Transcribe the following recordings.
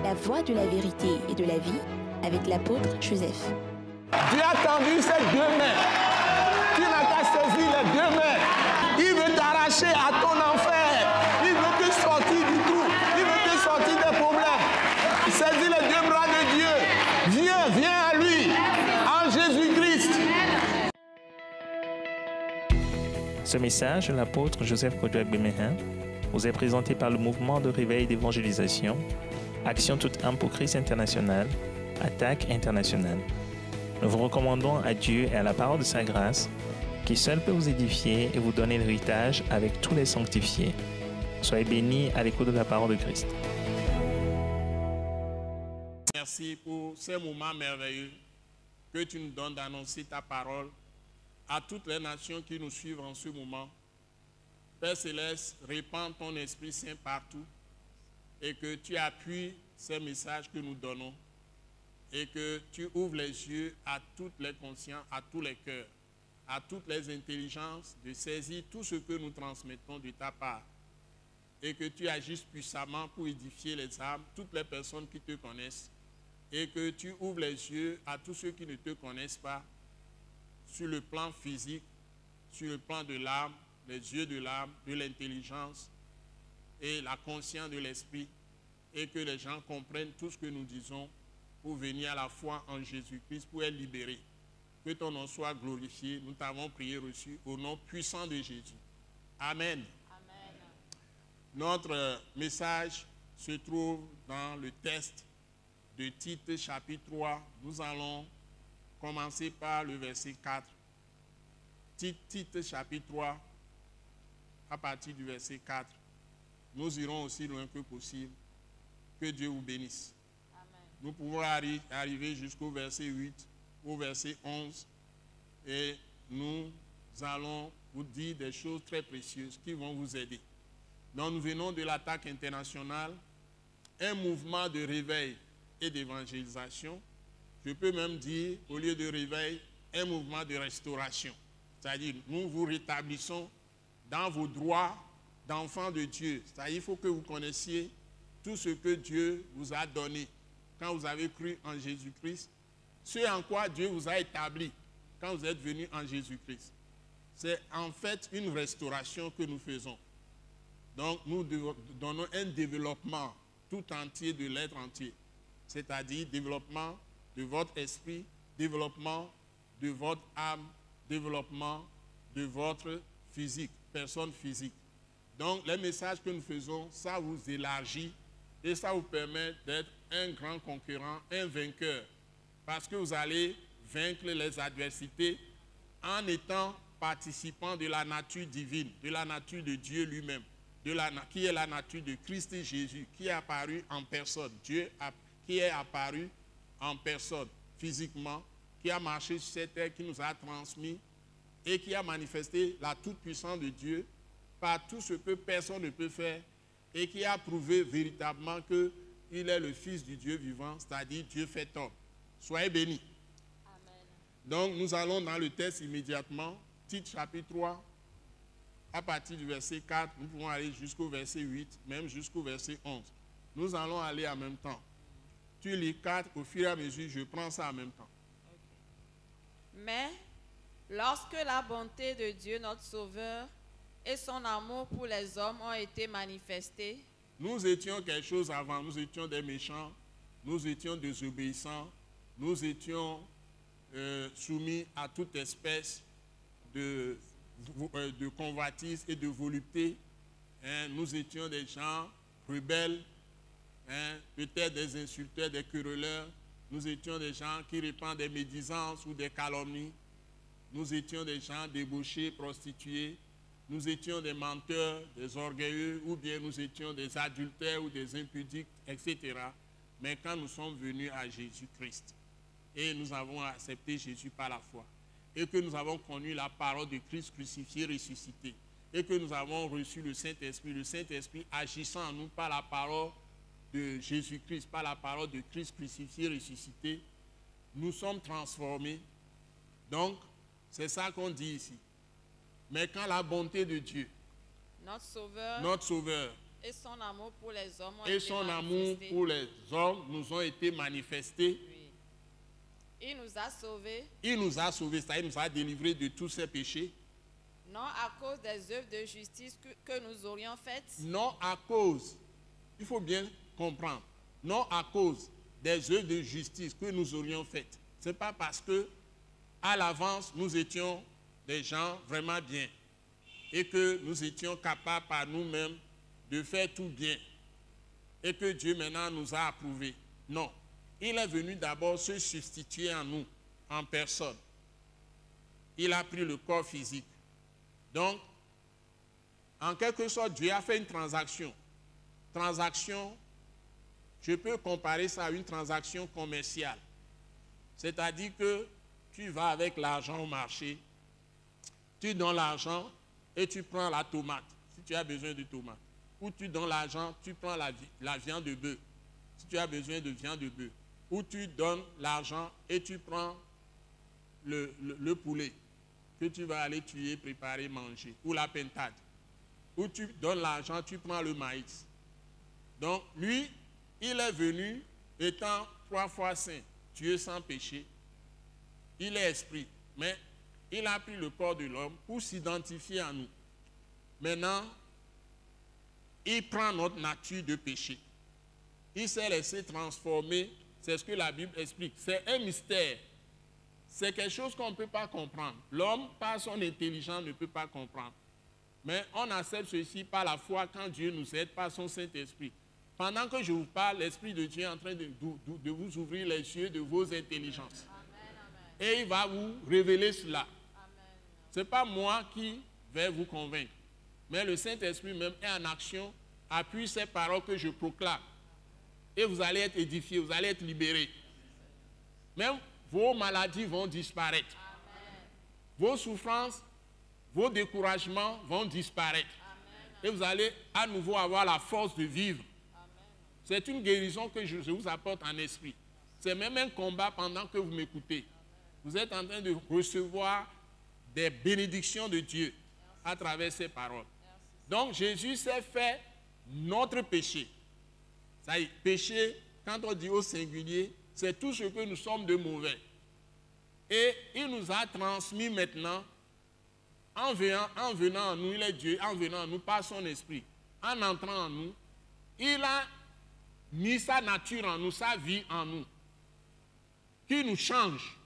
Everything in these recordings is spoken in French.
La voie de la vérité et de la vie avec l'apôtre Joseph. Dieu a tendu ses deux mains. Tu n'as qu'à saisir les deux mains. Il veut t'arracher à ton enfer. Il veut te sortir du trou. Il veut te sortir des problèmes. Saisis les deux bras de Dieu. Viens à lui. En Jésus-Christ. Ce message de l'apôtre Joseph Kodouak Bemehin vous est présenté par le mouvement de réveil d'évangélisation, Action toute âme pour Christ international, Attaque internationale. Nous vous recommandons à Dieu et à la parole de sa grâce, qui seul peut vous édifier et vous donner l'héritage avec tous les sanctifiés. Soyez bénis à l'écoute de la parole de Christ. Merci pour ces moments merveilleux que tu nous donnes d'annoncer ta parole à toutes les nations qui nous suivent en ce moment. Père Céleste, répands ton Esprit Saint partout et que tu appuies ces messages que nous donnons et que tu ouvres les yeux à toutes les consciences, à tous les cœurs, à toutes les intelligences de saisir tout ce que nous transmettons de ta part et que tu agisses puissamment pour édifier les âmes, toutes les personnes qui te connaissent et que tu ouvres les yeux à tous ceux qui ne te connaissent pas sur le plan physique, sur le plan de l'âme, les yeux de l'âme, de l'intelligence et la conscience de l'esprit, et que les gens comprennent tout ce que nous disons pour venir à la foi en Jésus-Christ, pour être libérés. Que ton nom soit glorifié. Nous t'avons prié reçu au nom puissant de Jésus. Amen. Amen. Notre message se trouve dans le texte de Tite chapitre 3. Nous allons commencer par le verset 4. Tite chapitre 3, à partir du verset 4. Nous irons aussi loin que possible. Que Dieu vous bénisse. Amen. Nous pouvons arriver jusqu'au verset 8, au verset 11. Et nous allons vous dire des choses très précieuses qui vont vous aider. Donc nous venons de l'Attaque internationale, un mouvement de réveil et d'évangélisation. Je peux même dire, au lieu de réveil, un mouvement de restauration. C'est-à-dire, nous vous rétablissons dans vos droits d'enfants de Dieu. C'est-à-dire, il faut que vous connaissiez tout ce que Dieu vous a donné quand vous avez cru en Jésus-Christ, ce en quoi Dieu vous a établi quand vous êtes venus en Jésus-Christ. C'est en fait une restauration que nous faisons. Donc, nous donnons un développement tout entier de l'être entier. C'est-à-dire, développement de votre esprit, développement de votre âme, développement de votre physique, personne physique. Donc, les messages que nous faisons, ça vous élargit et ça vous permet d'être un grand conquérant, un vainqueur. Parce que vous allez vaincre les adversités en étant participant de la nature divine, de la nature de Dieu lui-même, qui est la nature de Christ et Jésus, qui est apparu en personne. Dieu qui est apparu en personne, physiquement, qui a marché sur cette terre, qui nous a transmis et qui a manifesté la toute-puissance de Dieu par tout ce que personne ne peut faire et qui a prouvé véritablement qu'il est le Fils du Dieu vivant, c'est-à-dire Dieu fait homme. Soyez bénis. Amen. Donc nous allons dans le texte immédiatement, Tite chapitre 3, à partir du verset 4, nous pouvons aller jusqu'au verset 8, même jusqu'au verset 11. Nous allons aller en même temps. Tu lis 4, au fur et à mesure, je prends ça en même temps. Okay. Mais, lorsque la bonté de Dieu, notre Sauveur, et son amour pour les hommes ont été manifestés, nous étions quelque chose avant, nous étions des méchants, nous étions désobéissants, nous étions soumis à toute espèce de convoitise et de volupté. Nous étions des gens rebelles, peut-être des insulteurs, des querelleurs. Nous étions des gens qui répandent des médisances ou des calomnies. Nous étions des gens débauchés, prostitués. Nous étions des menteurs, des orgueilleux, ou bien nous étions des adultères ou des impudiques, etc. Mais quand nous sommes venus à Jésus-Christ, et nous avons accepté Jésus par la foi, et que nous avons connu la parole de Christ crucifié, ressuscité, et que nous avons reçu le Saint-Esprit agissant en nous par la parole de Jésus-Christ, par la parole de Christ crucifié, ressuscité, nous sommes transformés. Donc, c'est ça qu'on dit ici. Mais quand la bonté de Dieu, notre Sauveur, Et son amour pour les hommes ont Et été son amour manifestés. pour les hommes nous ont été manifestés. Oui. Il nous a sauvés, Il nous a sauvés, c'est-à-dire nous a délivrés de tous ses péchés. non à cause des œuvres de justice que nous aurions faites, Non à cause, il faut bien comprendre, non à cause des œuvres de justice que nous aurions faites. Ce n'est pas parce que à l'avance nous étions des gens vraiment bien et que nous étions capables par nous-mêmes de faire tout bien et que Dieu maintenant nous a approuvés. Non, il est venu d'abord se substituer en nous, en personne. Il a pris le corps physique. Donc, en quelque sorte, Dieu a fait une transaction. Transaction, je peux comparer ça à une transaction commerciale. C'est-à-dire que tu vas avec l'argent au marché, tu donnes l'argent et tu prends la tomate, si tu as besoin de tomate. Ou tu donnes l'argent, tu prends la viande de bœuf, si tu as besoin de viande de bœuf. Ou tu donnes l'argent et tu prends le poulet que tu vas aller tuer, préparer, manger. Ou la pintade. Ou tu donnes l'argent, tu prends le maïs. Donc lui, il est venu étant 3 fois saint, Dieu sans péché. Il est esprit, mais il a pris le corps de l'homme pour s'identifier à nous. Maintenant, il prend notre nature de péché. Il s'est laissé transformer, c'est ce que la Bible explique. C'est un mystère. C'est quelque chose qu'on ne peut pas comprendre. L'homme, par son intelligence, ne peut pas comprendre. Mais on accepte ceci par la foi quand Dieu nous aide, par son Saint-Esprit. Pendant que je vous parle, l'Esprit de Dieu est en train de vous ouvrir les yeux de vos intelligences. Et il va vous révéler cela. Ce n'est pas moi qui vais vous convaincre. Mais le Saint-Esprit même est en action, appuie ces paroles que je proclame. Et vous allez être édifiés, vous allez être libérés. Même vos maladies vont disparaître. Vos souffrances, vos découragements vont disparaître. Et vous allez à nouveau avoir la force de vivre. C'est une guérison que je vous apporte en esprit. C'est même un combat pendant que vous m'écoutez. Vous êtes en train de recevoir des bénédictions de Dieu à travers ces paroles. Donc Jésus s'est fait notre péché. Ça y est, péché, quand on dit au singulier, c'est tout ce que nous sommes de mauvais. Et il nous a transmis maintenant, en venant en nous, il est Dieu, en venant en nous par son esprit, en entrant en nous, il a mis sa nature en nous, sa vie en nous, qui nous change.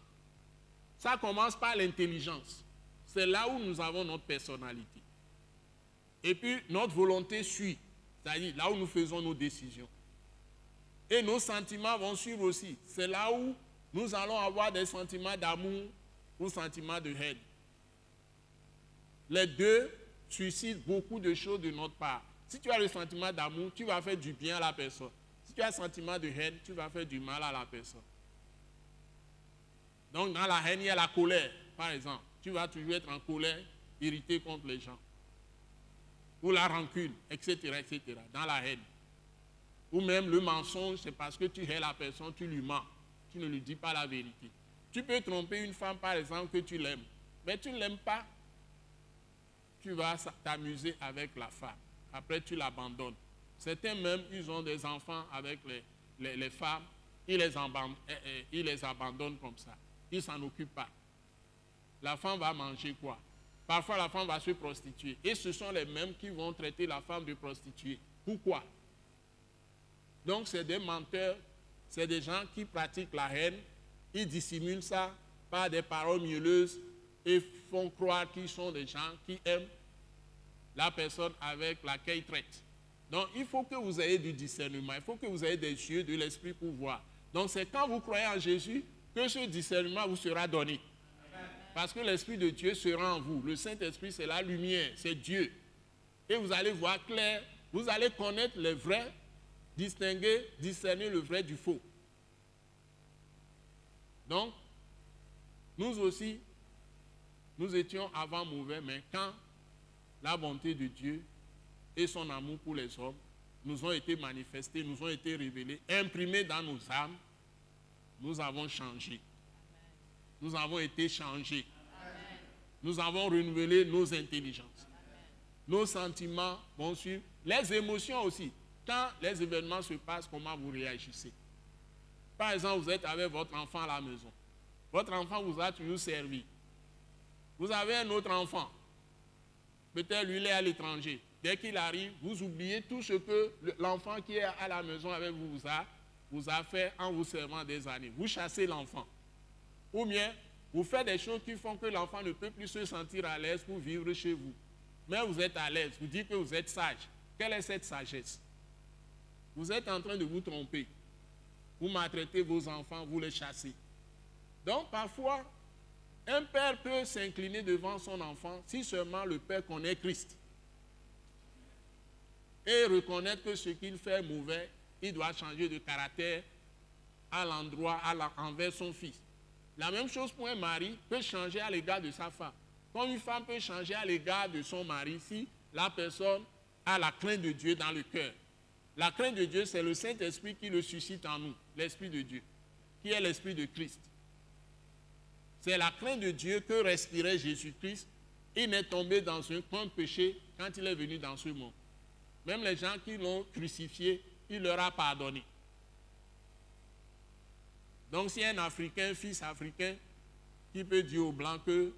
Ça commence par l'intelligence. C'est là où nous avons notre personnalité. Et puis notre volonté suit, c'est-à-dire là où nous faisons nos décisions. Et nos sentiments vont suivre aussi. C'est là où nous allons avoir des sentiments d'amour ou sentiments de haine. Les deux suscitent beaucoup de choses de notre part. Si tu as le sentiment d'amour, tu vas faire du bien à la personne. Si tu as le sentiment de haine, tu vas faire du mal à la personne. Donc dans la haine, il y a la colère, par exemple. Tu vas toujours être en colère, irrité contre les gens. Ou la rancune, etc., etc., dans la haine. Ou même le mensonge, c'est parce que tu hais la personne, tu lui mens. Tu ne lui dis pas la vérité. Tu peux tromper une femme, par exemple, que tu l'aimes. Mais tu ne l'aimes pas. Tu vas t'amuser avec la femme. Après, tu l'abandonnes. Certains même, ils ont des enfants avec les femmes. Ils les abandonnent comme ça. Ils ne s'en occupent pas. La femme va manger quoi? Parfois, la femme va se prostituer. Et ce sont les mêmes qui vont traiter la femme de prostituée. Pourquoi? Donc, c'est des menteurs, c'est des gens qui pratiquent la haine. Ils dissimulent ça par des paroles mielleuses et font croire qu'ils sont des gens qui aiment la personne avec laquelle ils traitent. Donc, il faut que vous ayez du discernement. Il faut que vous ayez des yeux de l'esprit pour voir. Donc, c'est quand vous croyez en Jésus que ce discernement vous sera donné. Parce que l'Esprit de Dieu sera en vous. Le Saint-Esprit, c'est la lumière, c'est Dieu. Et vous allez voir clair, vous allez connaître les vrais, discerner le vrai du faux. Donc, nous aussi, nous étions avant mauvais, mais quand la bonté de Dieu et son amour pour les hommes nous ont été manifestés, nous ont été révélés, imprimés dans nos âmes, nous avons changé. Nous avons été changés. Amen. Nous avons renouvelé nos intelligences. Amen. Nos sentiments vont suivre Les émotions aussi. Quand les événements se passent, comment vous réagissez? Par exemple, vous êtes avec votre enfant à la maison. Votre enfant vous a toujours servi. Vous avez un autre enfant. Peut-être lui, il est à l'étranger. Dès qu'il arrive, vous oubliez tout ce que l'enfant qui est à la maison avec vous a fait en vous servant des années. Vous chassez l'enfant. Ou bien, vous faites des choses qui font que l'enfant ne peut plus se sentir à l'aise pour vivre chez vous. Mais vous êtes à l'aise. Vous dites que vous êtes sage. Quelle est cette sagesse? Vous êtes en train de vous tromper. Vous maltraitez vos enfants, vous les chassez. Donc, parfois, un père peut s'incliner devant son enfant si seulement le père connaît Christ. Et reconnaître que ce qu'il fait est mauvais, il doit changer de caractère à l'endroit, envers son fils. La même chose pour un mari peut changer à l'égard de sa femme. Comme une femme peut changer à l'égard de son mari si la personne a la crainte de Dieu dans le cœur. La crainte de Dieu, c'est le Saint-Esprit qui le suscite en nous, l'Esprit de Dieu, qui est l'Esprit de Christ. C'est la crainte de Dieu que respirait Jésus-Christ. Il n'est tombé dans un grand péché quand il est venu dans ce monde. Même les gens qui l'ont crucifié, il leur a pardonné. Donc si un Africain, fils africain, qui peut dire aux Blancs que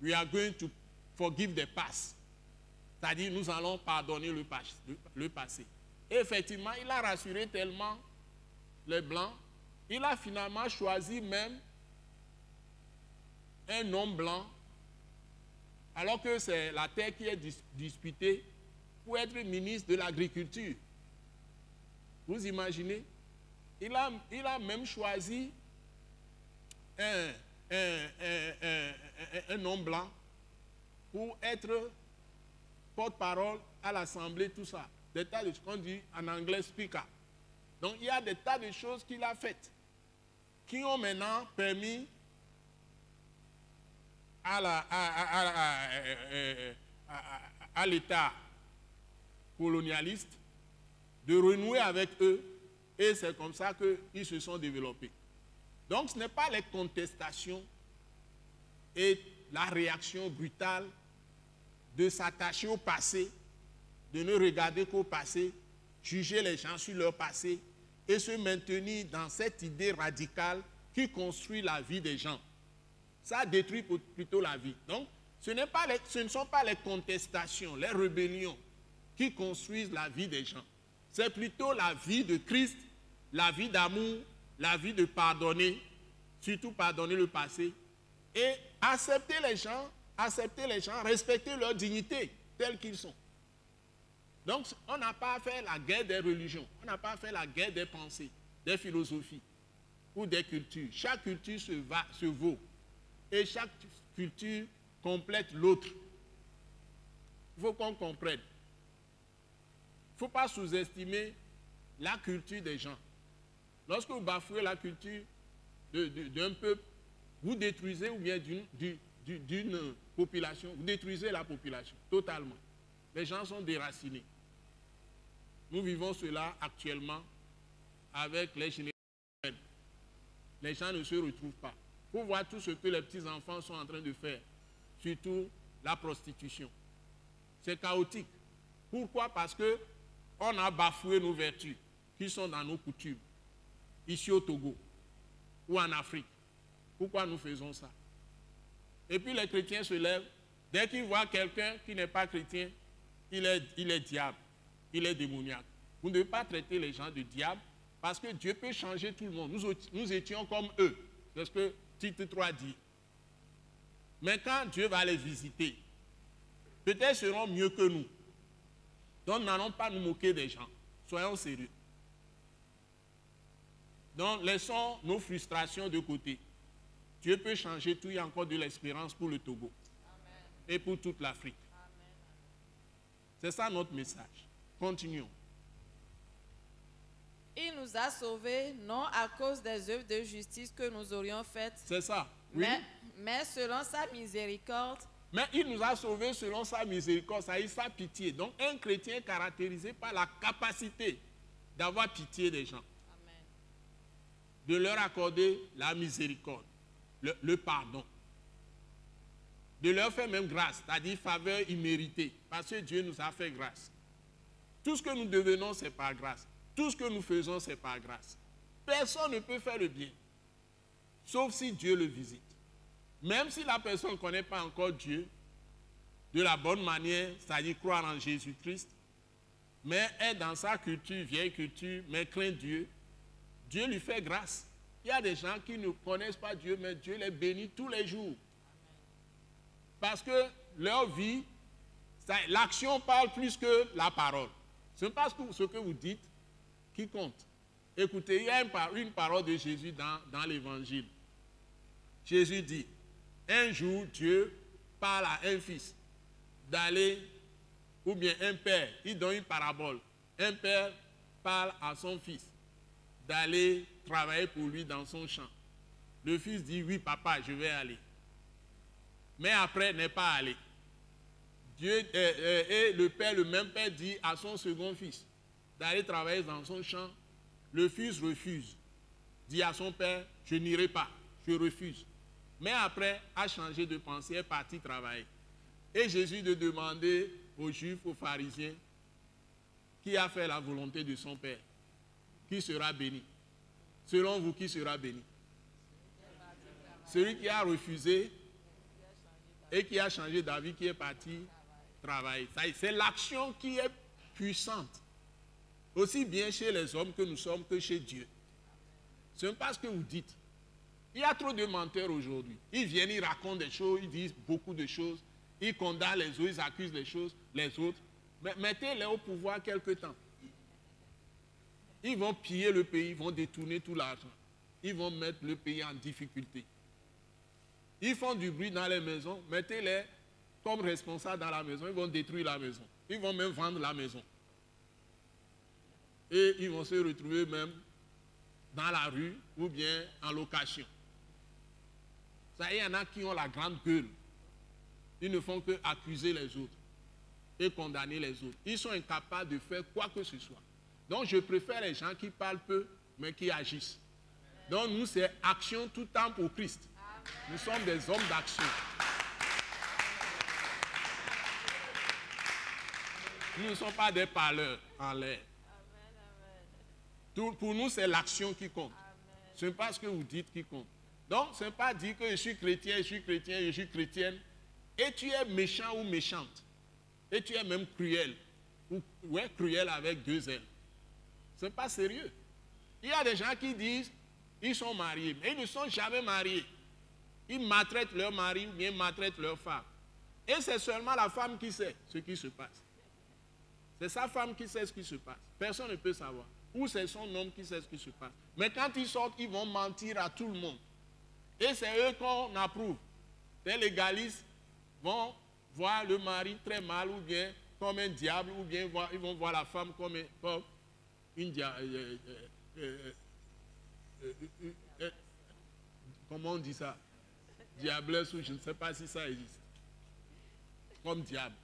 we are going to forgive the past, c'est-à-dire nous allons pardonner le passé. Et effectivement, il a rassuré tellement les Blancs, il a finalement choisi même un homme blanc, alors que c'est la terre qui est disputée, pour être ministre de l'agriculture. Vous imaginez? Il a même choisi un homme blanc pour être porte-parole à l'Assemblée, tout ça. Des tas de choses qu'on dit en anglais speaker. Donc il y a des tas de choses qu'il a faites qui ont maintenant permis à l'État colonialiste de renouer avec eux, et c'est comme ça qu'ils se sont développés. Donc ce n'est pas les contestations et la réaction brutale de s'attacher au passé, de ne regarder qu'au passé, juger les gens sur leur passé et se maintenir dans cette idée radicale qui construit la vie des gens. Ça détruit plutôt la vie. Donc, ce ne sont pas les contestations, les rébellions qui construisent la vie des gens. C'est plutôt la vie de Christ, la vie d'amour, la vie de pardonner, surtout pardonner le passé, et accepter les gens, respecter leur dignité tels qu'ils sont. Donc, on n'a pas à faire la guerre des religions, on n'a pas à faire la guerre des pensées, des philosophies ou des cultures. Chaque culture se vaut. Et chaque culture complète l'autre. Il faut qu'on comprenne. Il ne faut pas sous-estimer la culture des gens. Lorsque vous bafouez la culture d'un peuple, vous détruisez, ou bien d'une population, vous détruisez la population totalement. Les gens sont déracinés. Nous vivons cela actuellement avec les générations. Les gens ne se retrouvent pas. Pour voir tout ce que les petits-enfants sont en train de faire, surtout la prostitution. C'est chaotique. Pourquoi? Parce qu'on a bafoué nos vertus qui sont dans nos coutumes, ici au Togo ou en Afrique. Pourquoi nous faisons ça? Et puis les chrétiens se lèvent, dès qu'ils voient quelqu'un qui n'est pas chrétien, il est diable, il est démoniaque. Vous ne devez pas traiter les gens de diable, parce que Dieu peut changer tout le monde. Nous étions comme eux. C'est ce que Titre 3 dit. Mais quand Dieu va les visiter, peut-être seront mieux que nous. Donc n'allons pas nous moquer des gens. Soyons sérieux. Donc laissons nos frustrations de côté. Dieu peut changer tout, il y a encore de l'espérance pour le Togo. Amen. Et pour toute l'Afrique. C'est ça notre message. Continuons. Il nous a sauvés, non à cause des œuvres de justice que nous aurions faites. C'est ça, oui. Mais selon sa miséricorde. Mais il nous a sauvés selon sa miséricorde, ça y est, sa pitié. Donc un chrétien est caractérisé par la capacité d'avoir pitié des gens. Amen. De leur accorder la miséricorde, le pardon. De leur faire même grâce, c'est-à-dire faveur imméritée, parce que Dieu nous a fait grâce. Tout ce que nous devenons, c'est par grâce. Tout ce que nous faisons, c'est par grâce. Personne ne peut faire le bien, sauf si Dieu le visite. Même si la personne ne connaît pas encore Dieu de la bonne manière, c'est-à-dire croire en Jésus-Christ, mais est dans sa culture, vieille culture, mais craint Dieu, Dieu lui fait grâce. Il y a des gens qui ne connaissent pas Dieu, mais Dieu les bénit tous les jours. Parce que leur vie, l'action parle plus que la parole. Ce n'est pas ce que vous dites qui compte. Écoutez, il y a une parole de Jésus dans l'Évangile. Jésus dit, un jour, Dieu parle à un fils d'aller, ou bien un père, il donne une parabole. Un père parle à son fils d'aller travailler pour lui dans son champ. Le fils dit, oui papa, je vais aller. Mais après, n'est pas allé. Et le même père dit à son second fils d'aller travailler dans son champ. Le fils refuse. Dit à son père, je n'irai pas, je refuse. Mais après, a changé de pensée, est parti travailler. Et Jésus de demander aux Juifs, aux pharisiens, qui a fait la volonté de son père, qui sera béni. Selon vous, qui sera béni? Celui qui a refusé et qui a changé d'avis, qui est parti travailler. C'est l'action qui est puissante. Aussi bien chez les hommes que nous sommes que chez Dieu. Ce n'est pas ce que vous dites. Il y a trop de menteurs aujourd'hui. Ils viennent, ils racontent des choses, ils disent beaucoup de choses, ils condamnent les autres, ils accusent les autres. Mais mettez-les au pouvoir quelque temps. Ils vont piller le pays, ils vont détourner tout l'argent. Ils vont mettre le pays en difficulté. Ils font du bruit dans les maisons, mettez-les comme responsables dans la maison, ils vont détruire la maison. Ils vont même vendre la maison. Et ils vont se retrouver même dans la rue ou bien en location. Ça, il y en a qui ont la grande gueule. Ils ne font que accuser les autres et condamner les autres. Ils sont incapables de faire quoi que ce soit. Donc je préfère les gens qui parlent peu mais qui agissent. Donc nous, c'est action tout temps pour Christ. Nous sommes des hommes d'action. Nous ne sommes pas des parleurs en l'air. Pour nous, c'est l'action qui compte. Ce n'est pas ce que vous dites qui compte. Donc, ce n'est pas dire que je suis chrétien, je suis chrétien, je suis chrétienne, et tu es méchant ou méchante. Et tu es même cruel. Ou est cruel avec deux ailes. Ce n'est pas sérieux. Il y a des gens qui disent, ils sont mariés, mais ils ne sont jamais mariés. Ils maltraitent leur mari ou bien maltraitent leur femme. Et c'est seulement la femme qui sait ce qui se passe. C'est sa femme qui sait ce qui se passe. Personne ne peut savoir. Ou c'est son homme qui sait ce qui se passe. Mais quand ils sortent, ils vont mentir à tout le monde. Et c'est eux qu'on approuve. Les légalistes vont voir le mari très mal ou bien comme un diable, ou bien ils vont voir la femme comme une comment on dit ça? Diablesse, ou je ne sais pas si ça existe. Comme diable.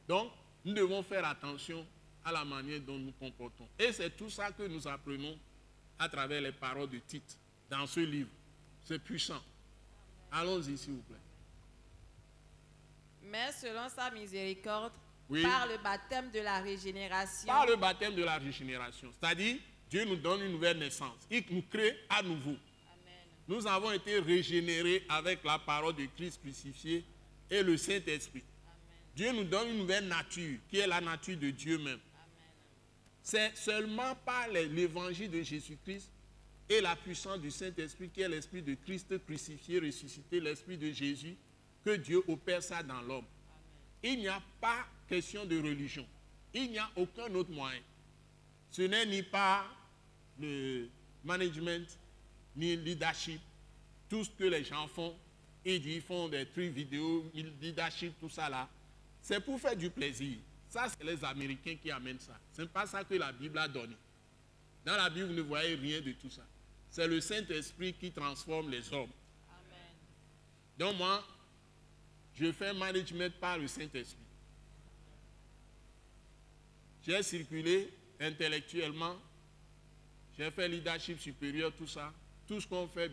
Donc, nous devons faire attention à la manière dont nous comportons. Et c'est tout ça que nous apprenons à travers les paroles de Tite dans ce livre. C'est puissant. Allons-y, s'il vous plaît. Mais selon sa miséricorde, Oui. par le baptême de la régénération. Par le baptême de la régénération. C'est-à-dire, Dieu nous donne une nouvelle naissance. Il nous crée à nouveau. Amen. Nous avons été régénérés avec la parole de Christ crucifié et le Saint-Esprit. Dieu nous donne une nouvelle nature, qui est la nature de Dieu même. C'est seulement par l'évangile de Jésus-Christ et la puissance du Saint-Esprit, qui est l'Esprit de Christ crucifié, ressuscité, l'Esprit de Jésus, que Dieu opère ça dans l'homme. Il n'y a pas question de religion. Il n'y a aucun autre moyen. Ce n'est ni par le management, ni le leadership. Tout ce que les gens font, ils font des trucs vidéo, leadership, tout ça là. C'est pour faire du plaisir. Ça, c'est les Américains qui amènent ça. Ce n'est pas ça que la Bible a donné. Dans la Bible, vous ne voyez rien de tout ça. C'est le Saint-Esprit qui transforme les hommes. Amen. Donc moi, je fais un management par le Saint-Esprit. J'ai circulé intellectuellement. J'ai fait leadership supérieur, tout ça. Tout ce qu'on fait,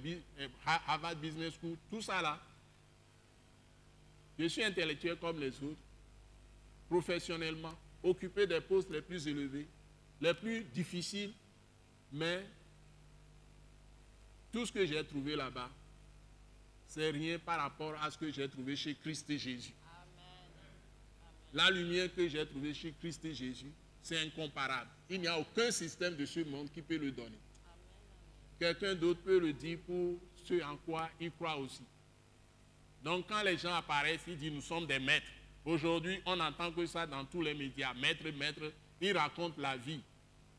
Harvard Business School, tout ça là. Je suis intellectuel comme les autres. Professionnellement, occupé des postes les plus élevés, les plus difficiles, mais tout ce que j'ai trouvé là-bas, c'est rien par rapport à ce que j'ai trouvé chez Christ et Jésus. La lumière que j'ai trouvée chez Christ et Jésus, c'est incomparable. Il n'y a aucun système de ce monde qui peut le donner. Quelqu'un d'autre peut le dire pour ce en quoi il croit aussi. Donc quand les gens apparaissent, ils disent nous sommes des maîtres. Aujourd'hui, on entend que ça dans tous les médias. Maître, maître, ils racontent la vie.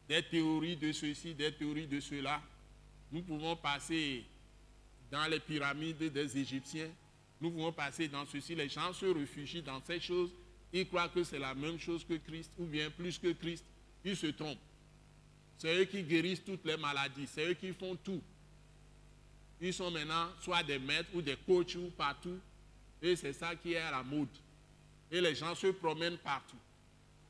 Des théories de ceci, des théories de cela. Nous pouvons passer dans les pyramides des Égyptiens. Nous pouvons passer dans ceci. Les gens se réfugient dans ces choses. Ils croient que c'est la même chose que Christ, ou bien plus que Christ. Ils se trompent. C'est eux qui guérissent toutes les maladies. C'est eux qui font tout. Ils sont maintenant soit des maîtres ou des coachs ou partout. Et c'est ça qui est à la mode. Et les gens se promènent partout.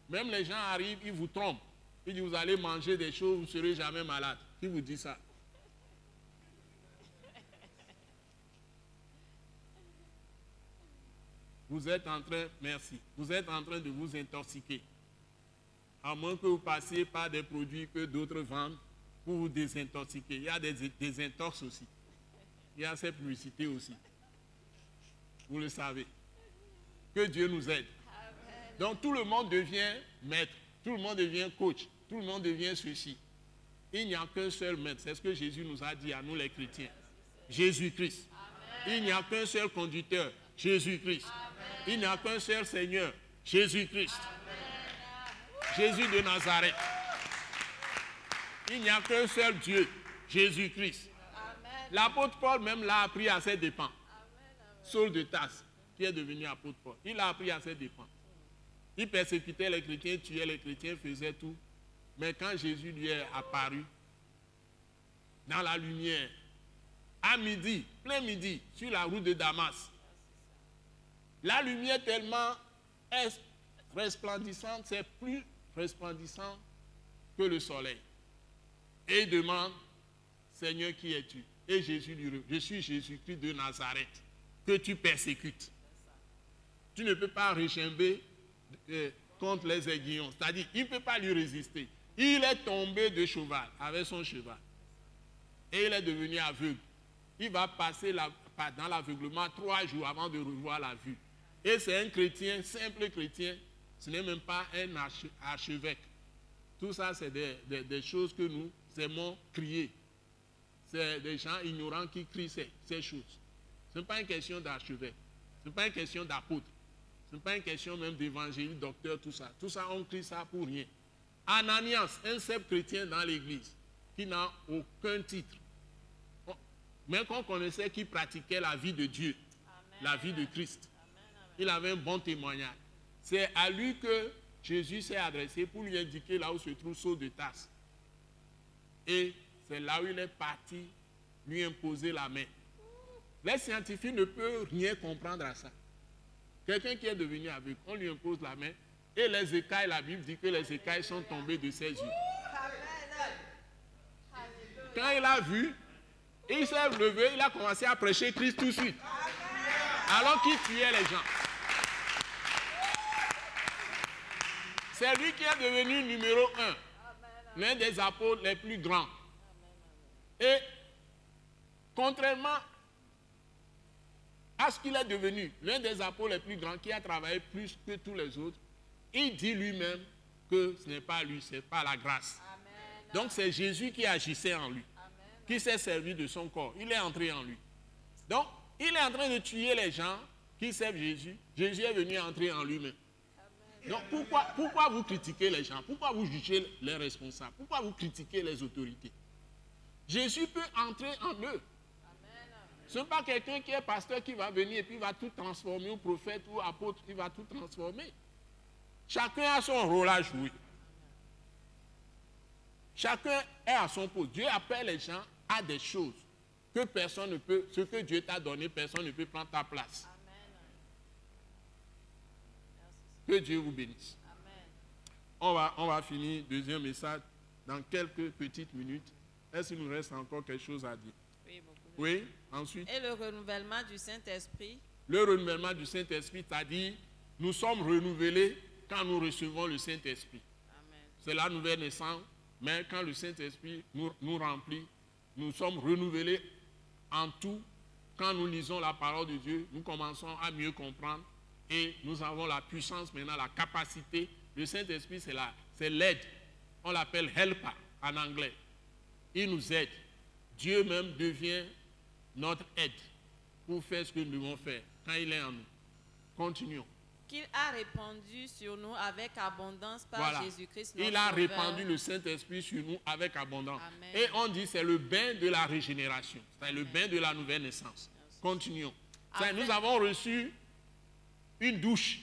Même les gens arrivent, ils vous trompent. Ils disent, vous allez manger des choses, vous ne serez jamais malade. Qui vous dit ça? Vous êtes en train, merci, vous êtes en train de vous intoxiquer. À moins que vous passiez par des produits que d'autres vendent pour vous désintoxiquer. Il y a des désintox aussi. Il y a ces publicités aussi. Vous le savez. Que Dieu nous aide. Amen. Donc tout le monde devient maître, tout le monde devient coach, tout le monde devient ceci. Il n'y a qu'un seul maître, c'est ce que Jésus nous a dit à nous les chrétiens. Jésus-Christ. Il n'y a qu'un seul conducteur, Jésus-Christ. Il n'y a qu'un seul Seigneur, Jésus-Christ. Jésus de Nazareth. Il n'y a qu'un seul Dieu, Jésus-Christ. L'apôtre Paul même l'a appris à ses dépens. Saul de Tarse, qui est devenu apôtre Paul, il l'a appris à ses dépens. Il persécutait les chrétiens, tuait les chrétiens, faisait tout. Mais quand Jésus lui est apparu, dans la lumière, à midi, plein midi, sur la route de Damas, la lumière tellement est resplendissante, c'est plus resplendissant que le soleil. Et il demande, Seigneur, qui es-tu? Et Jésus lui répond, je suis Jésus-Christ de Nazareth, que tu persécutes. Tu ne peux pas rechimber contre les aiguillons. C'est-à-dire, il ne peut pas lui résister. Il est tombé de cheval, avec son cheval. Et il est devenu aveugle. Il va passer dans l'aveuglement 3 jours avant de revoir la vue. Et c'est un chrétien, simple chrétien. Ce n'est même pas un archevêque. Tout ça, c'est des choses que nous aimons crier. C'est des gens ignorants qui crient ces choses. Ce n'est pas une question d'archevêque. Ce n'est pas une question d'apôtre. Ce n'est pas une question même d'évangéliste, docteur, tout ça. Tout ça, on crie ça pour rien. Ananias, un simple chrétien dans l'église, qui n'a aucun titre, mais qu'on connaissait, qui pratiquait la vie de Dieu, la vie de Christ. Il avait un bon témoignage. C'est à lui que Jésus s'est adressé pour lui indiquer là où se trouve Saul de Tarse. Et c'est là où il est parti lui imposer la main. Les scientifiques ne peuvent rien comprendre à ça. Quelqu'un qui est devenu aveugle, on lui impose la main et les écailles, la Bible dit que les écailles sont tombées de ses yeux. Quand il a vu, il s'est levé, il a commencé à prêcher Christ tout de suite. Alors qu'il tuait les gens. C'est lui qui est devenu numéro 1, l'un des apôtres les plus grands. Et contrairement à ce qu'il est devenu, l'un des apôtres les plus grands, qui a travaillé plus que tous les autres, il dit lui-même que ce n'est pas lui, ce n'est pas la grâce. Donc c'est Jésus qui agissait en lui, qui s'est servi de son corps. Il est entré en lui. Donc, il est en train de tuer les gens qui servent Jésus. Jésus est venu entrer en lui-même. Donc pourquoi vous critiquez les gens? Pourquoi vous jugez les responsables? Pourquoi vous critiquez les autorités? Jésus peut entrer en eux. Ce n'est pas quelqu'un qui est pasteur qui va venir et puis va tout transformer, ou prophète ou apôtre, il va tout transformer. Chacun a son rôle à jouer. Chacun est à son poste. Dieu appelle les gens à des choses que personne ne peut, ce que Dieu t'a donné, personne ne peut prendre ta place. Que Dieu vous bénisse. Amen. On va finir deuxième message dans quelques petites minutes. Est-ce qu'il nous reste encore quelque chose à dire? Oui, beaucoup. Oui, ensuite. Et le renouvellement du Saint-Esprit. Le renouvellement du Saint-Esprit, c'est-à-dire nous sommes renouvelés quand nous recevons le Saint-Esprit. C'est la nouvelle naissance, mais quand le Saint-Esprit nous remplit, nous sommes renouvelés en tout. Quand nous lisons la parole de Dieu, nous commençons à mieux comprendre et nous avons la puissance maintenant, la capacité. Le Saint-Esprit, c'est l'aide. On l'appelle helper en anglais. Il nous aide. Dieu même devient notre aide pour faire ce que nous devons faire quand il est en nous. Continuons. Qu'il a répandu sur nous avec abondance par Voilà. Jésus-Christ notre Il a Sauveur. répandu le Saint-Esprit sur nous avec abondance. Amen. Et on dit c'est le bain de la régénération. C'est le bain de la nouvelle naissance. Continuons. Nous avons reçu une douche.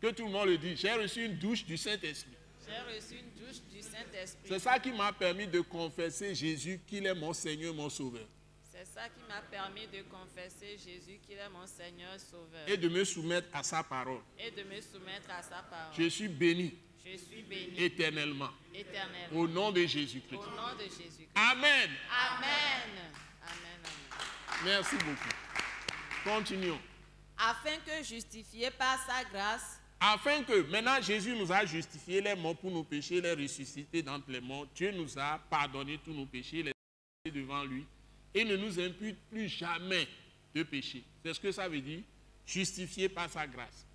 Que tout le monde le dit. J'ai reçu une douche du Saint-Esprit. J'ai reçu une douche du Saint-Esprit. C'est ça qui m'a permis de confesser Jésus qu'il est mon Seigneur, mon Sauveur. C'est ça qui m'a permis de confesser Jésus qu'il est mon Seigneur Sauveur. Et de me soumettre à sa parole. Et de me soumettre à sa parole. Je suis béni. Je suis béni. Éternellement. Éternellement. Au nom de Jésus-Christ. Au nom de Jésus-Christ. Amen. Amen. Amen. Merci beaucoup. Continuons. Afin que justifié par sa grâce, Afin que, maintenant Jésus nous a justifié, les morts pour nos péchés, les ressuscités d'entre les morts. Dieu nous a pardonné tous nos péchés, les devant lui. Et ne nous impute plus jamais de péché. C'est ce que ça veut dire, justifié par sa grâce.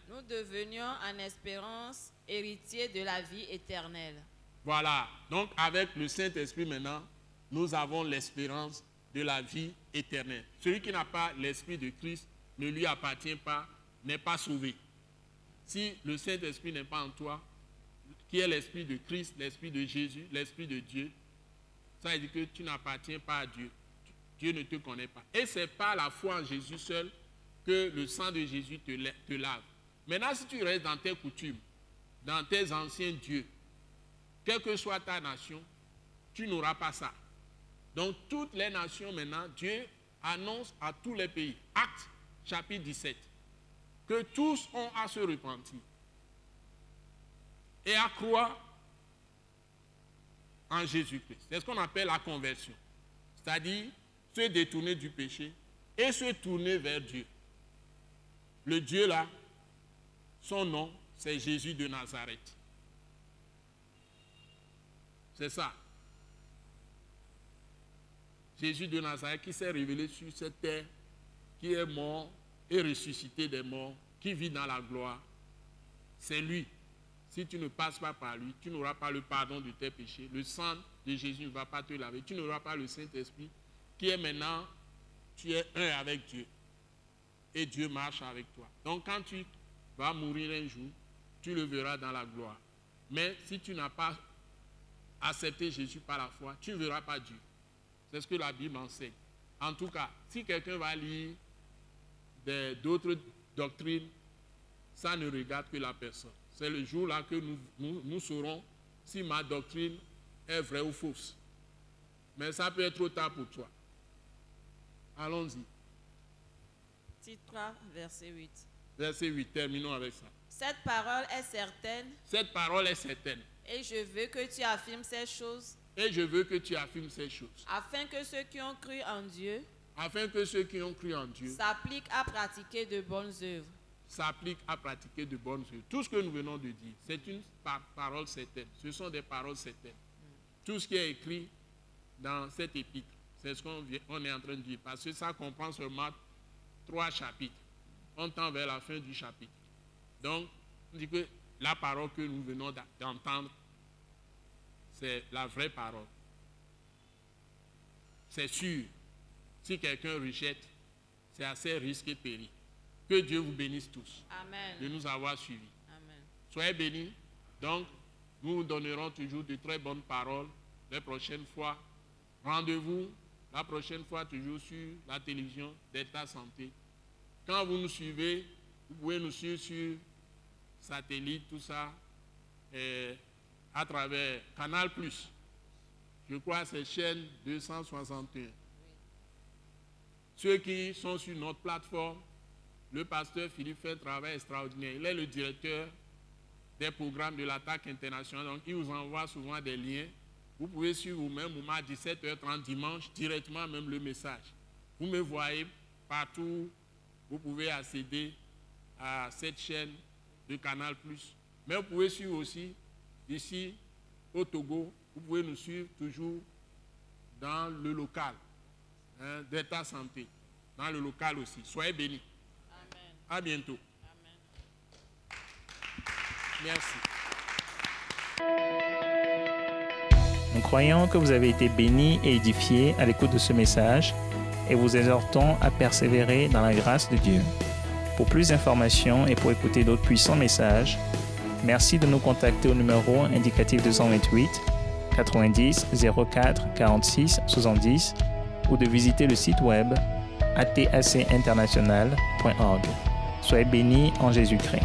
nous devenions en espérance héritiers de la vie éternelle. Voilà. Donc avec le Saint-Esprit maintenant, nous avons l'espérance de la vie éternelle. Celui qui n'a pas l'Esprit de Christ ne lui appartient pas, n'est pas sauvé. Si le Saint-Esprit n'est pas en toi, qui est l'Esprit de Christ, l'Esprit de Jésus, l'Esprit de Dieu, ça veut dire que tu n'appartiens pas à Dieu. Dieu ne te connaît pas. Et c'est par la foi en Jésus seul que le sang de Jésus te lave. Maintenant, si tu restes dans tes coutumes, dans tes anciens dieux, quelle que soit ta nation, tu n'auras pas ça. Donc, toutes les nations maintenant, Dieu annonce à tous les pays, Actes chapitre 17, que tous ont à se repentir et à croire en Jésus-Christ. C'est ce qu'on appelle la conversion. C'est-à-dire se détourner du péché et se tourner vers Dieu. Le Dieu là, son nom, c'est Jésus de Nazareth. C'est ça. Jésus de Nazareth qui s'est révélé sur cette terre, qui est mort et ressuscité des morts, qui vit dans la gloire. C'est lui. Si tu ne passes pas par lui, tu n'auras pas le pardon de tes péchés. Le sang de Jésus ne va pas te laver. Tu n'auras pas le Saint-Esprit qui est maintenant, tu es un avec Dieu. Et Dieu marche avec toi. Donc quand tu vas mourir un jour, tu le verras dans la gloire. Mais si tu n'as pas accepté Jésus par la foi, tu ne verras pas Dieu. C'est ce que la Bible enseigne. En tout cas, si quelqu'un va lire d'autres doctrines, ça ne regarde que la personne. C'est le jour-là que nous saurons si ma doctrine est vraie ou fausse. Mais ça peut être trop tard pour toi. Allons-y. Titre 3, verset 8. Verset 8, terminons avec ça. Cette parole est certaine. Cette parole est certaine. Et je veux que tu affirmes ces choses. Et je veux que tu affirmes ces choses. Afin que ceux qui ont cru en Dieu. Afin que ceux qui ont cru en Dieu. S'appliquent à pratiquer de bonnes œuvres. S'appliquent à pratiquer de bonnes œuvres. Tout ce que nous venons de dire, c'est une parole certaine. Ce sont des paroles certaines. Tout ce qui est écrit dans cet épître, c'est ce qu'on est en train de dire. Parce que ça comprend seulement 3 chapitres. On tend vers la fin du chapitre. Donc, on dit que la parole que nous venons d'entendre, c'est la vraie parole. C'est sûr. Si quelqu'un rejette, c'est assez risqué et péril. Que Dieu vous bénisse tous. Amen. De nous avoir suivis. Amen. Soyez bénis. Donc, nous vous donnerons toujours de très bonnes paroles les prochaines fois. Rendez-vous la prochaine fois toujours sur la télévision d'État Santé. Quand vous nous suivez, vous pouvez nous suivre sur satellite, tout ça, à travers Canal+. Je crois que c'est chaîne 261. Ceux qui sont sur notre plateforme, le pasteur Philippe fait un travail extraordinaire. Il est le directeur des programmes de l'attaque internationale. Donc, il vous envoie souvent des liens. Vous pouvez suivre vous-même à 17h30 dimanche, directement même le message. Vous me voyez partout. Vous pouvez accéder à cette chaîne de Canal+. Mais vous pouvez suivre aussi, ici, au Togo, vous pouvez nous suivre toujours dans le local, hein, d'État Santé, dans le local aussi. Soyez bénis. Amen. À bientôt. Amen. Merci. Nous croyons que vous avez été bénis et édifiés à l'écoute de ce message et vous exhortons à persévérer dans la grâce de Dieu. Pour plus d'informations et pour écouter d'autres puissants messages, merci de nous contacter au numéro indicatif 228 90 04 46 70 ou de visiter le site web atacinternational.org. Soyez bénis en Jésus-Christ.